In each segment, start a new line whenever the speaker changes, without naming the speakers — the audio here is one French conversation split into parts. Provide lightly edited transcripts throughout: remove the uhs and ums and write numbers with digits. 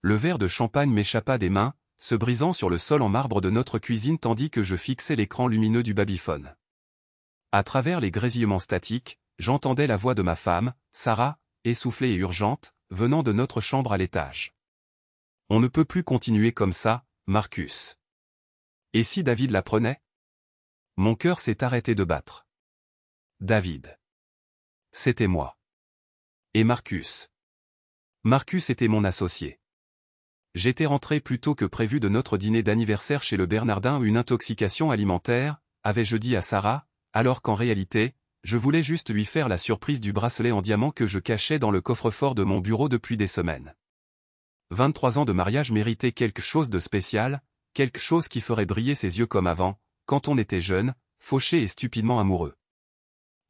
Le verre de champagne m'échappa des mains, se brisant sur le sol en marbre de notre cuisine tandis que je fixais l'écran lumineux du babyphone. À travers les grésillements statiques, j'entendais la voix de ma femme, Sarah, essoufflée et urgente, venant de notre chambre à l'étage. On ne peut plus continuer comme ça, Marcus. Et si David l'apprenait? Mon cœur s'est arrêté de battre. David. C'était moi. Et Marcus. Marcus était mon associé. J'étais rentré plus tôt que prévu de notre dîner d'anniversaire chez le Bernardin où une intoxication alimentaire, avais-je dit à Sarah, alors qu'en réalité, je voulais juste lui faire la surprise du bracelet en diamant que je cachais dans le coffre-fort de mon bureau depuis des semaines. 23 ans de mariage méritaient quelque chose de spécial, quelque chose qui ferait briller ses yeux comme avant, quand on était jeune, fauché et stupidement amoureux.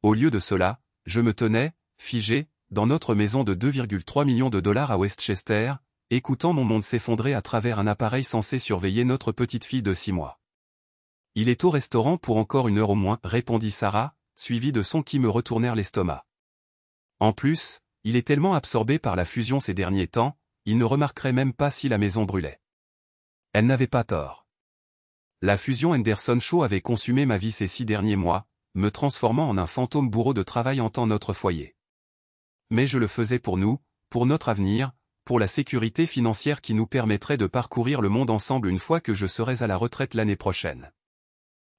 Au lieu de cela, je me tenais, figé, dans notre maison de 2,3 millions de dollars à Westchester, écoutant mon monde s'effondrer à travers un appareil censé surveiller notre petite fille de 6 mois. « Il est au restaurant pour encore 1 heure au moins, » répondit Sarah, suivi de sons qui me retournèrent l'estomac. En plus, il est tellement absorbé par la fusion ces derniers temps, il ne remarquerait même pas si la maison brûlait. Elle n'avait pas tort. La fusion Henderson-Shaw avait consumé ma vie ces 6 derniers mois, me transformant en un fantôme bourreau de travail hantant notre foyer. Mais je le faisais pour nous, pour notre avenir, pour la sécurité financière qui nous permettrait de parcourir le monde ensemble une fois que je serais à la retraite l'année prochaine.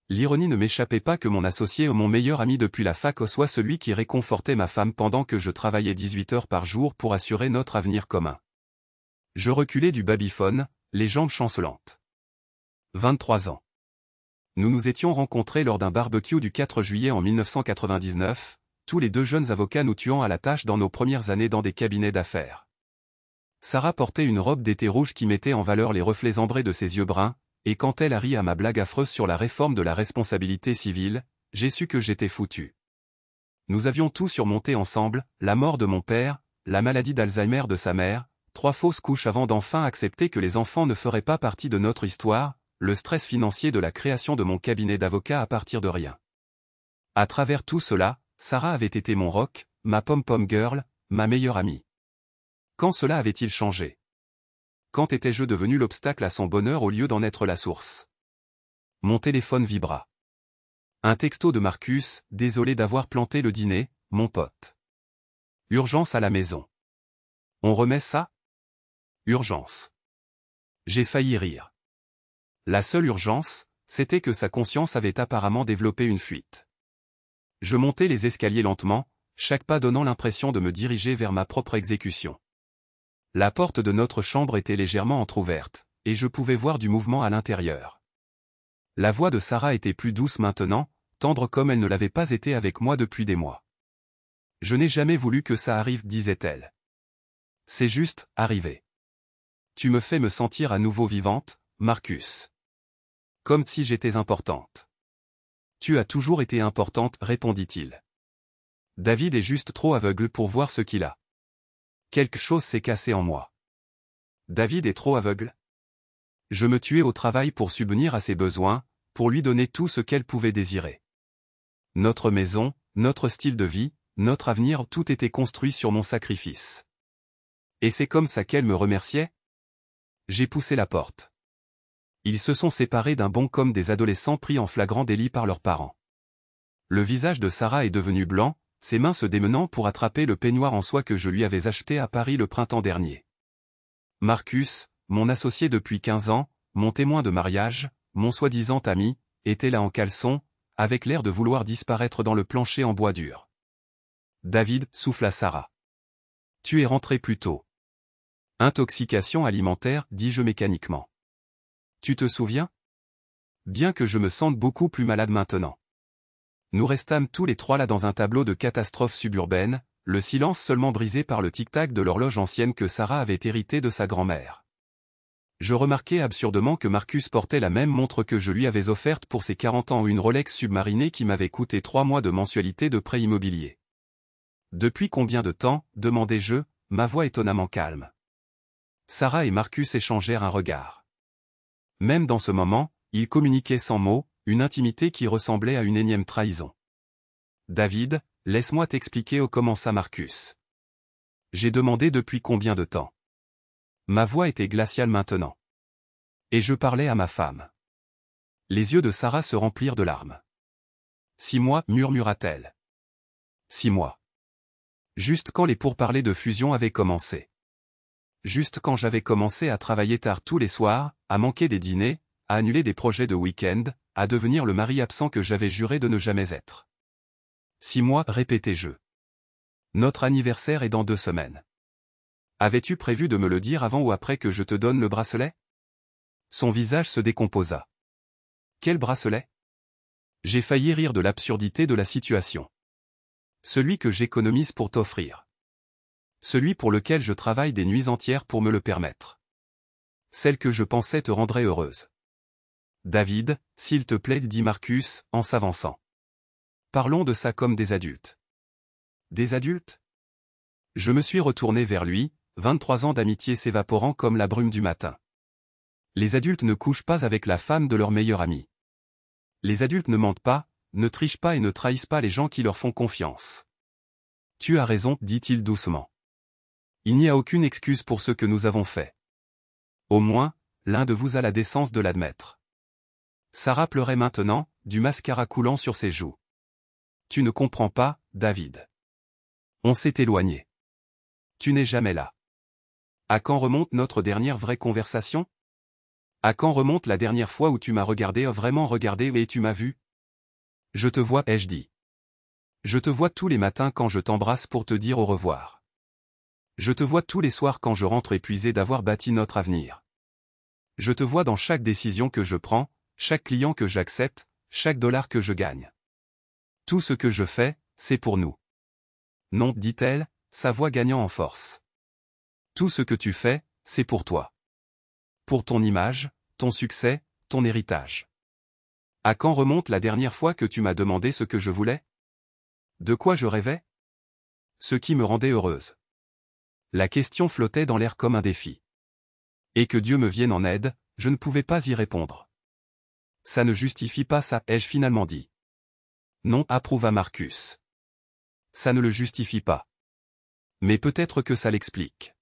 L'ironie ne m'échappait pas que mon associé ou mon meilleur ami depuis la fac soit celui qui réconfortait ma femme pendant que je travaillais 18 heures par jour pour assurer notre avenir commun. Je reculais du babyphone, les jambes chancelantes. 23 ans. Nous nous étions rencontrés lors d'un barbecue du 4 juillet en 1999, tous les 2 jeunes avocats nous tuant à la tâche dans nos premières années dans des cabinets d'affaires. Sarah portait une robe d'été rouge qui mettait en valeur les reflets ambrés de ses yeux bruns, et quand elle a ri à ma blague affreuse sur la réforme de la responsabilité civile, j'ai su que j'étais foutu. Nous avions tout surmonté ensemble, la mort de mon père, la maladie d'Alzheimer de sa mère, 3 fausses couches avant d'enfin accepter que les enfants ne feraient pas partie de notre histoire, le stress financier de la création de mon cabinet d'avocat à partir de rien. À travers tout cela, Sarah avait été mon rock, ma pom-pom girl, ma meilleure amie. Quand cela avait-il changé? Quand étais-je devenu l'obstacle à son bonheur au lieu d'en être la source? Mon téléphone vibra. Un texto de Marcus, désolé d'avoir planté le dîner, mon pote. Urgence à la maison. On remet ça? Urgence. J'ai failli rire. La seule urgence, c'était que sa conscience avait apparemment développé une fuite. Je montais les escaliers lentement, chaque pas donnant l'impression de me diriger vers ma propre exécution. La porte de notre chambre était légèrement entr'ouverte, et je pouvais voir du mouvement à l'intérieur. La voix de Sarah était plus douce maintenant, tendre comme elle ne l'avait pas été avec moi depuis des mois. Je n'ai jamais voulu que ça arrive, disait-elle. C'est juste, arrivé. Tu me fais me sentir à nouveau vivante, Marcus. Comme si j'étais importante. Tu as toujours été importante, répondit-il. David est juste trop aveugle pour voir ce qu'il a. Quelque chose s'est cassé en moi. David est trop aveugle? Je me tuais au travail pour subvenir à ses besoins, pour lui donner tout ce qu'elle pouvait désirer. Notre maison, notre style de vie, notre avenir, tout était construit sur mon sacrifice. Et c'est comme ça qu'elle me remerciait? J'ai poussé la porte. Ils se sont séparés d'un bond comme des adolescents pris en flagrant délit par leurs parents. Le visage de Sarah est devenu blanc, ses mains se démenant pour attraper le peignoir en soie que je lui avais acheté à Paris le printemps dernier. Marcus, mon associé depuis 15 ans, mon témoin de mariage, mon soi-disant ami, était là en caleçon, avec l'air de vouloir disparaître dans le plancher en bois dur. David, souffla Sarah. Tu es rentré plus tôt. Intoxication alimentaire, dis-je mécaniquement. Tu te souviens? Bien que je me sente beaucoup plus malade maintenant. Nous restâmes tous les 3 là dans un tableau de catastrophe suburbaine, le silence seulement brisé par le tic-tac de l'horloge ancienne que Sarah avait héritée de sa grand-mère. Je remarquai absurdement que Marcus portait la même montre que je lui avais offerte pour ses 40 ans ou une Rolex submarinée qui m'avait coûté 3 mois de mensualité de prêt immobilier. Depuis combien de temps, demandai-je, ma voix étonnamment calme. Sarah et Marcus échangèrent un regard. Même dans ce moment, ils communiquaient sans mots, une intimité qui ressemblait à une énième trahison. David, laisse-moi t'expliquer, commença Marcus. J'ai demandé depuis combien de temps. Ma voix était glaciale maintenant. Et je parlais à ma femme. Les yeux de Sarah se remplirent de larmes. 6 mois, murmura-t-elle. 6 mois. Juste quand les pourparlers de fusion avaient commencé. Juste quand j'avais commencé à travailler tard tous les soirs, à manquer des dîners, à annuler des projets de week-end, à devenir le mari absent que j'avais juré de ne jamais être. 6 mois, répétai-je. Notre anniversaire est dans 2 semaines. Avais-tu prévu de me le dire avant ou après que je te donne le bracelet? Son visage se décomposa. Quel bracelet? J'ai failli rire de l'absurdité de la situation. Celui que j'économise pour t'offrir. Celui pour lequel je travaille des nuits entières pour me le permettre. Celle que je pensais te rendrait heureuse. David, s'il te plaît, dit Marcus, en s'avançant. Parlons de ça comme des adultes. Des adultes? Je me suis retourné vers lui, 23 ans d'amitié s'évaporant comme la brume du matin. Les adultes ne couchent pas avec la femme de leur meilleur ami. Les adultes ne mentent pas, ne trichent pas et ne trahissent pas les gens qui leur font confiance. Tu as raison, dit-il doucement. Il n'y a aucune excuse pour ce que nous avons fait. Au moins, l'un de vous a la décence de l'admettre. Sarah pleurait maintenant, du mascara coulant sur ses joues. Tu ne comprends pas, David. On s'est éloigné. Tu n'es jamais là. À quand remonte notre dernière vraie conversation? À quand remonte la dernière fois où tu m'as regardé, vraiment regardé et tu m'as vu? Je te vois, ai-je dit. Je te vois tous les matins quand je t'embrasse pour te dire au revoir. Je te vois tous les soirs quand je rentre épuisé d'avoir bâti notre avenir. Je te vois dans chaque décision que je prends, chaque client que j'accepte, chaque dollar que je gagne. Tout ce que je fais, c'est pour nous. Non, dit-elle, sa voix gagnant en force. Tout ce que tu fais, c'est pour toi. Pour ton image, ton succès, ton héritage. À quand remonte la dernière fois que tu m'as demandé ce que je voulais? De quoi je rêvais? Ce qui me rendait heureuse. La question flottait dans l'air comme un défi. Et que Dieu me vienne en aide, je ne pouvais pas y répondre. Ça ne justifie pas ça, ai-je finalement dit. Non, approuva Marcus. Ça ne le justifie pas. Mais peut-être que ça l'explique.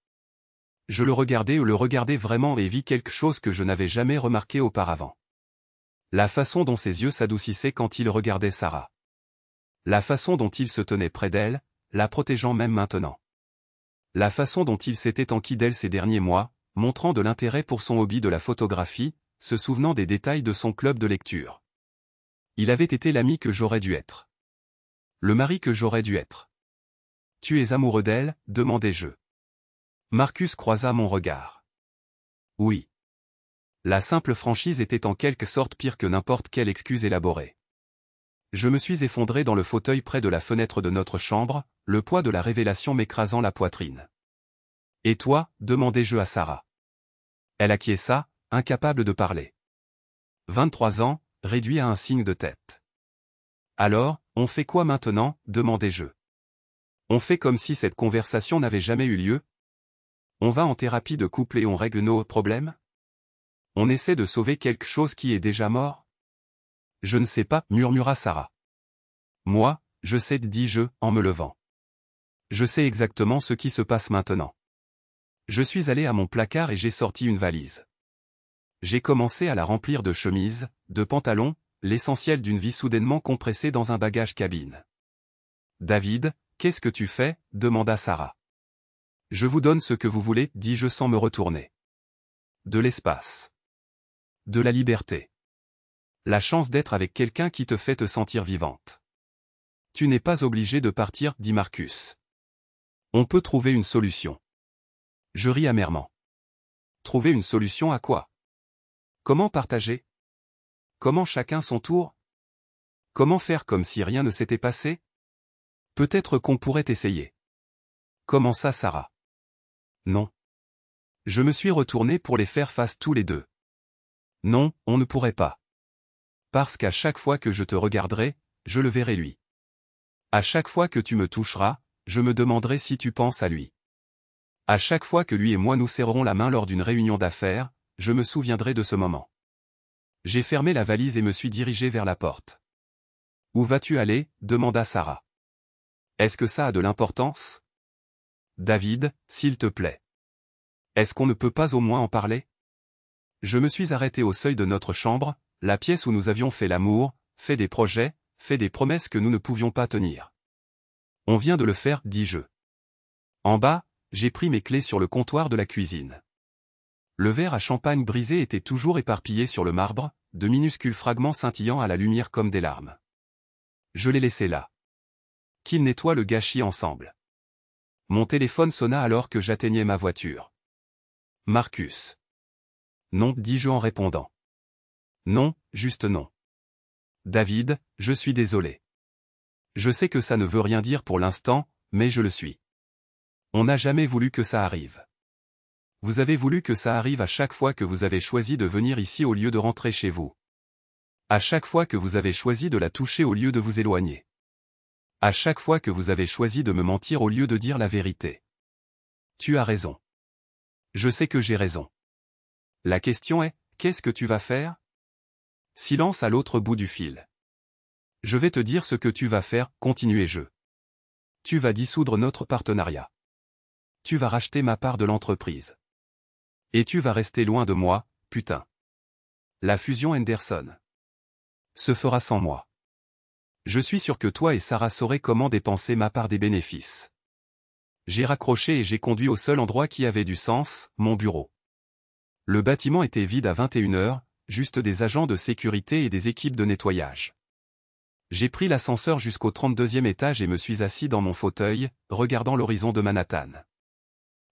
Je le regardais vraiment et vis quelque chose que je n'avais jamais remarqué auparavant. La façon dont ses yeux s'adoucissaient quand il regardait Sarah. La façon dont il se tenait près d'elle, la protégeant même maintenant. La façon dont il s'était enquis d'elle ces derniers mois, montrant de l'intérêt pour son hobby de la photographie, se souvenant des détails de son club de lecture. Il avait été l'ami que j'aurais dû être. Le mari que j'aurais dû être. Tu es amoureux d'elle, demandai-je. Marcus croisa mon regard. Oui. La simple franchise était en quelque sorte pire que n'importe quelle excuse élaborée. Je me suis effondré dans le fauteuil près de la fenêtre de notre chambre, le poids de la révélation m'écrasant la poitrine. Et toi, demandai-je à Sarah. Elle acquiesça, incapable de parler. 23 ans, réduit à un signe de tête. Alors, on fait quoi maintenant, demandai-je. On fait comme si cette conversation n'avait jamais eu lieu? On va en thérapie de couple et on règle nos problèmes? On essaie de sauver quelque chose qui est déjà mort? Je ne sais pas, murmura Sarah. Moi, je sais, dis-je, en me levant. Je sais exactement ce qui se passe maintenant. Je suis allé à mon placard et j'ai sorti une valise. J'ai commencé à la remplir de chemises, de pantalons, l'essentiel d'une vie soudainement compressée dans un bagage cabine. David, qu'est-ce que tu fais? Demanda Sarah. Je vous donne ce que vous voulez, dis-je sans me retourner. De l'espace. De la liberté. La chance d'être avec quelqu'un qui te fait te sentir vivante. Tu n'es pas obligé de partir, dit Marcus. On peut trouver une solution. Je ris amèrement. Trouver une solution à quoi? Comment partager? Comment chacun son tour? Comment faire comme si rien ne s'était passé? Peut-être qu'on pourrait essayer. Comment ça, Sarah? Non. Je me suis retourné pour les faire face tous les deux. Non, on ne pourrait pas. Parce qu'à chaque fois que je te regarderai, je le verrai lui. À chaque fois que tu me toucheras, je me demanderai si tu penses à lui. À chaque fois que lui et moi nous serrerons la main lors d'une réunion d'affaires, je me souviendrai de ce moment. J'ai fermé la valise et me suis dirigé vers la porte. Où vas-tu aller? Demanda Sarah. Est-ce que ça a de l'importance? David, s'il te plaît. Est-ce qu'on ne peut pas au moins en parler? Je me suis arrêté au seuil de notre chambre, la pièce où nous avions fait l'amour, fait des projets, fait des promesses que nous ne pouvions pas tenir. On vient de le faire, dis-je. En bas, j'ai pris mes clés sur le comptoir de la cuisine. Le verre à champagne brisé était toujours éparpillé sur le marbre, de minuscules fragments scintillant à la lumière comme des larmes. Je l'ai laissé là. Qu'ils nettoient le gâchis ensemble. Mon téléphone sonna alors que j'atteignais ma voiture. Marcus. Non, dis-je en répondant. Non, juste non. David, je suis désolé. Je sais que ça ne veut rien dire pour l'instant, mais je le suis. On n'a jamais voulu que ça arrive. Vous avez voulu que ça arrive à chaque fois que vous avez choisi de venir ici au lieu de rentrer chez vous. À chaque fois que vous avez choisi de la toucher au lieu de vous éloigner. À chaque fois que vous avez choisi de me mentir au lieu de dire la vérité. Tu as raison. Je sais que j'ai raison. La question est, qu'est-ce que tu vas faire? Silence à l'autre bout du fil. Je vais te dire ce que tu vas faire, continuai-je. Tu vas dissoudre notre partenariat. Tu vas racheter ma part de l'entreprise. Et tu vas rester loin de moi, putain. La fusion Henderson se fera sans moi. Je suis sûr que toi et Sarah saurez comment dépenser ma part des bénéfices. J'ai raccroché et j'ai conduit au seul endroit qui avait du sens, mon bureau. Le bâtiment était vide à 21h, juste des agents de sécurité et des équipes de nettoyage. J'ai pris l'ascenseur jusqu'au 32e étage et me suis assis dans mon fauteuil, regardant l'horizon de Manhattan.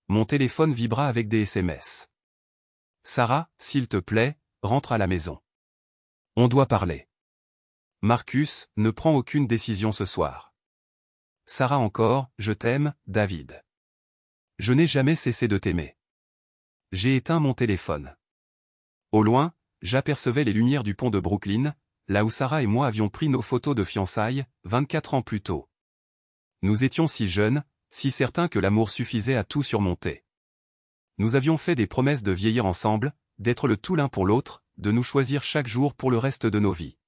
Mon téléphone vibra avec des SMS. Sarah, s'il te plaît, rentre à la maison. On doit parler. Marcus, ne prends aucune décision ce soir. Sarah encore, je t'aime, David. Je n'ai jamais cessé de t'aimer. J'ai éteint mon téléphone. Au loin, j'apercevais les lumières du pont de Brooklyn, là où Sarah et moi avions pris nos photos de fiançailles, 24 ans plus tôt. Nous étions si jeunes, si certains que l'amour suffisait à tout surmonter. Nous avions fait des promesses de vieillir ensemble, d'être le tout l'un pour l'autre, de nous choisir chaque jour pour le reste de nos vies.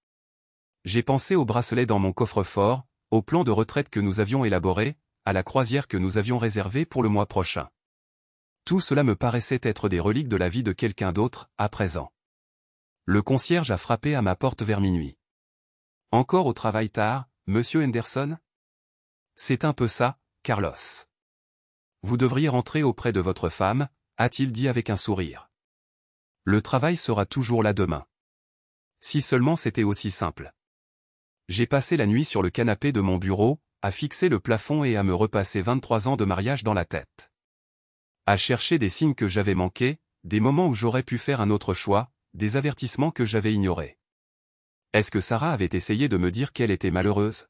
J'ai pensé au bracelet dans mon coffre-fort, au plan de retraite que nous avions élaboré, à la croisière que nous avions réservée pour le mois prochain. Tout cela me paraissait être des reliques de la vie de quelqu'un d'autre, à présent. Le concierge a frappé à ma porte vers minuit. Encore au travail tard, monsieur Henderson? C'est un peu ça, Carlos. Vous devriez rentrer auprès de votre femme, a-t-il dit avec un sourire. Le travail sera toujours là demain. Si seulement c'était aussi simple. J'ai passé la nuit sur le canapé de mon bureau, à fixer le plafond et à me repasser 23 ans de mariage dans la tête. À chercher des signes que j'avais manqués, des moments où j'aurais pu faire un autre choix, des avertissements que j'avais ignorés. Est-ce que Sarah avait essayé de me dire qu'elle était malheureuse?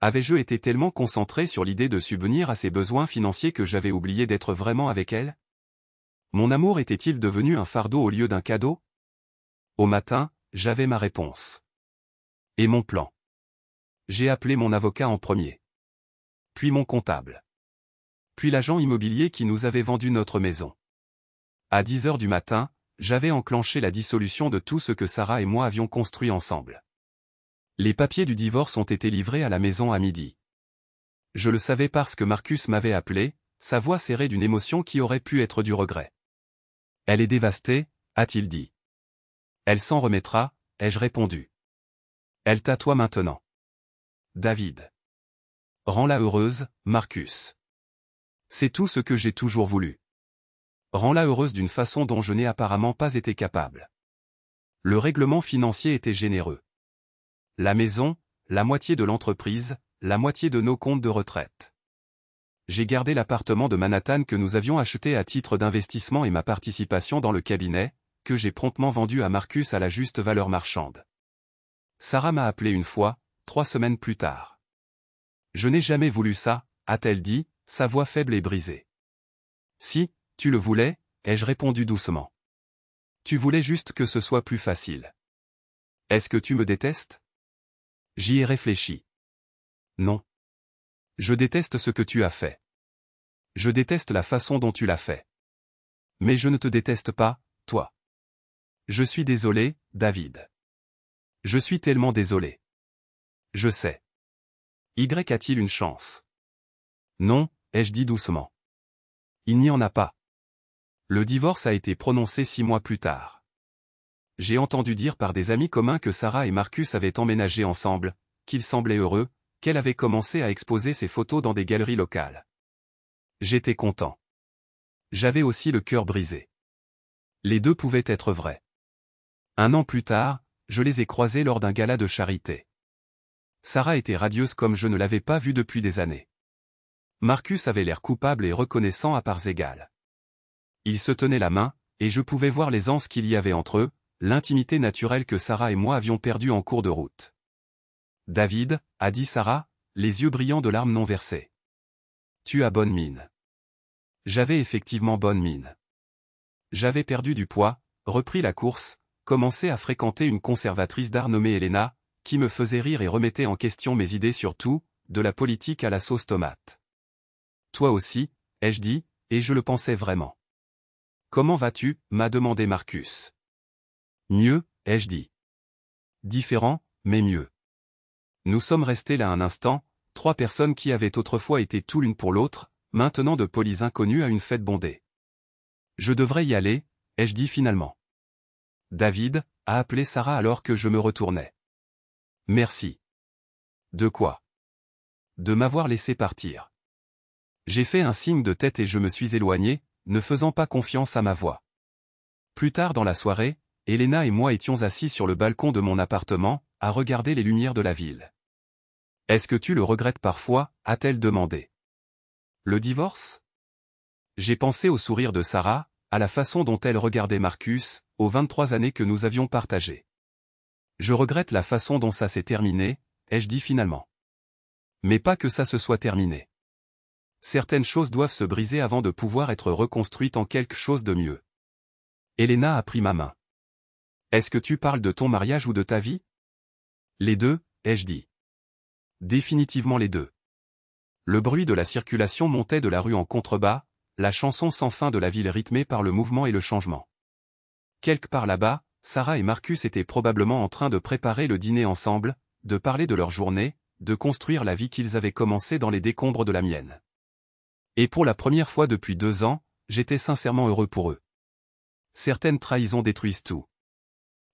Avais-je été tellement concentré sur l'idée de subvenir à ses besoins financiers que j'avais oublié d'être vraiment avec elle? Mon amour était-il devenu un fardeau au lieu d'un cadeau? Au matin, j'avais ma réponse. Et mon plan. J'ai appelé mon avocat en premier. Puis mon comptable. Puis l'agent immobilier qui nous avait vendu notre maison. À 10h du matin, j'avais enclenché la dissolution de tout ce que Sarah et moi avions construit ensemble. Les papiers du divorce ont été livrés à la maison à midi. Je le savais parce que Marcus m'avait appelé, sa voix serrée d'une émotion qui aurait pu être du regret. Elle est dévastée, a-t-il dit. Elle s'en remettra, ai-je répondu. Elle t'attoie maintenant. David. Rends-la heureuse, Marcus. C'est tout ce que j'ai toujours voulu. Rends-la heureuse d'une façon dont je n'ai apparemment pas été capable. Le règlement financier était généreux. La maison, la moitié de l'entreprise, la moitié de nos comptes de retraite. J'ai gardé l'appartement de Manhattan que nous avions acheté à titre d'investissement et ma participation dans le cabinet, que j'ai promptement vendu à Marcus à la juste valeur marchande. Sarah m'a appelé une fois, 3 semaines plus tard. Je n'ai jamais voulu ça, a-t-elle dit, sa voix faible et brisée. Si, tu le voulais, ai-je répondu doucement. Tu voulais juste que ce soit plus facile. Est-ce que tu me détestes? J'y ai réfléchi. Non. Je déteste ce que tu as fait. Je déteste la façon dont tu l'as fait. Mais je ne te déteste pas, toi. Je suis désolé, David. Je suis tellement désolé. Je sais. Y a-t-il une chance? Non, ai-je dit doucement. Il n'y en a pas. Le divorce a été prononcé 6 mois plus tard. J'ai entendu dire par des amis communs que Sarah et Marcus avaient emménagé ensemble, qu'ils semblaient heureux, qu'elle avait commencé à exposer ses photos dans des galeries locales. J'étais content. J'avais aussi le cœur brisé. Les deux pouvaient être vrais. 1 an plus tard, je les ai croisés lors d'un gala de charité. Sarah était radieuse comme je ne l'avais pas vue depuis des années. Marcus avait l'air coupable et reconnaissant à parts égales. Ils se tenaient la main, et je pouvais voir l'aisance qu'il y avait entre eux, l'intimité naturelle que Sarah et moi avions perdue en cours de route. « David » a dit Sarah, les yeux brillants de larmes non versées. « Tu as bonne mine. » J'avais effectivement bonne mine. J'avais perdu du poids, repris la course, commencé à fréquenter une conservatrice d'art nommée Elena, qui me faisait rire et remettait en question mes idées sur tout, de la politique à la sauce tomate. « Toi aussi » ai-je dit, et je le pensais vraiment. « Comment vas-tu » m'a demandé Marcus. « Mieux » ai-je dit. « Différent, mais mieux. » Nous sommes restés là un instant, 3 personnes qui avaient autrefois été tout l'une pour l'autre, maintenant de polis inconnus à une fête bondée. « Je devrais y aller » ai-je dit finalement. David a appelé Sarah alors que je me retournais. « Merci. » De quoi? De m'avoir laissé partir. J'ai fait un signe de tête et je me suis éloigné, ne faisant pas confiance à ma voix. Plus tard dans la soirée, Elena et moi étions assis sur le balcon de mon appartement, à regarder les lumières de la ville. « Est-ce que tu le regrettes parfois » a-t-elle demandé. Le divorce? J'ai pensé au sourire de Sarah, à la façon dont elle regardait Marcus, aux 23 années que nous avions partagées. Je regrette la façon dont ça s'est terminé, ai-je dit finalement. Mais pas que ça se soit terminé. Certaines choses doivent se briser avant de pouvoir être reconstruites en quelque chose de mieux. Elena a pris ma main. Est-ce que tu parles de ton mariage ou de ta vie? Les deux, ai-je dit. Définitivement les deux. Le bruit de la circulation montait de la rue en contrebas, la chanson sans fin de la ville rythmée par le mouvement et le changement. Quelque part là-bas, Sarah et Marcus étaient probablement en train de préparer le dîner ensemble, de parler de leur journée, de construire la vie qu'ils avaient commencée dans les décombres de la mienne. Et pour la première fois depuis 2 ans, j'étais sincèrement heureux pour eux. Certaines trahisons détruisent tout.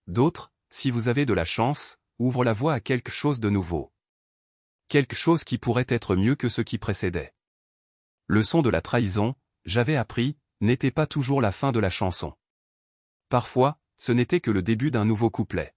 D'autres, si vous avez de la chance, ouvrent la voie à quelque chose de nouveau. Quelque chose qui pourrait être mieux que ce qui précédait. Le son de la trahison, j'avais appris, n'était pas toujours la fin de la chanson. Parfois, ce n'était que le début d'un nouveau couplet.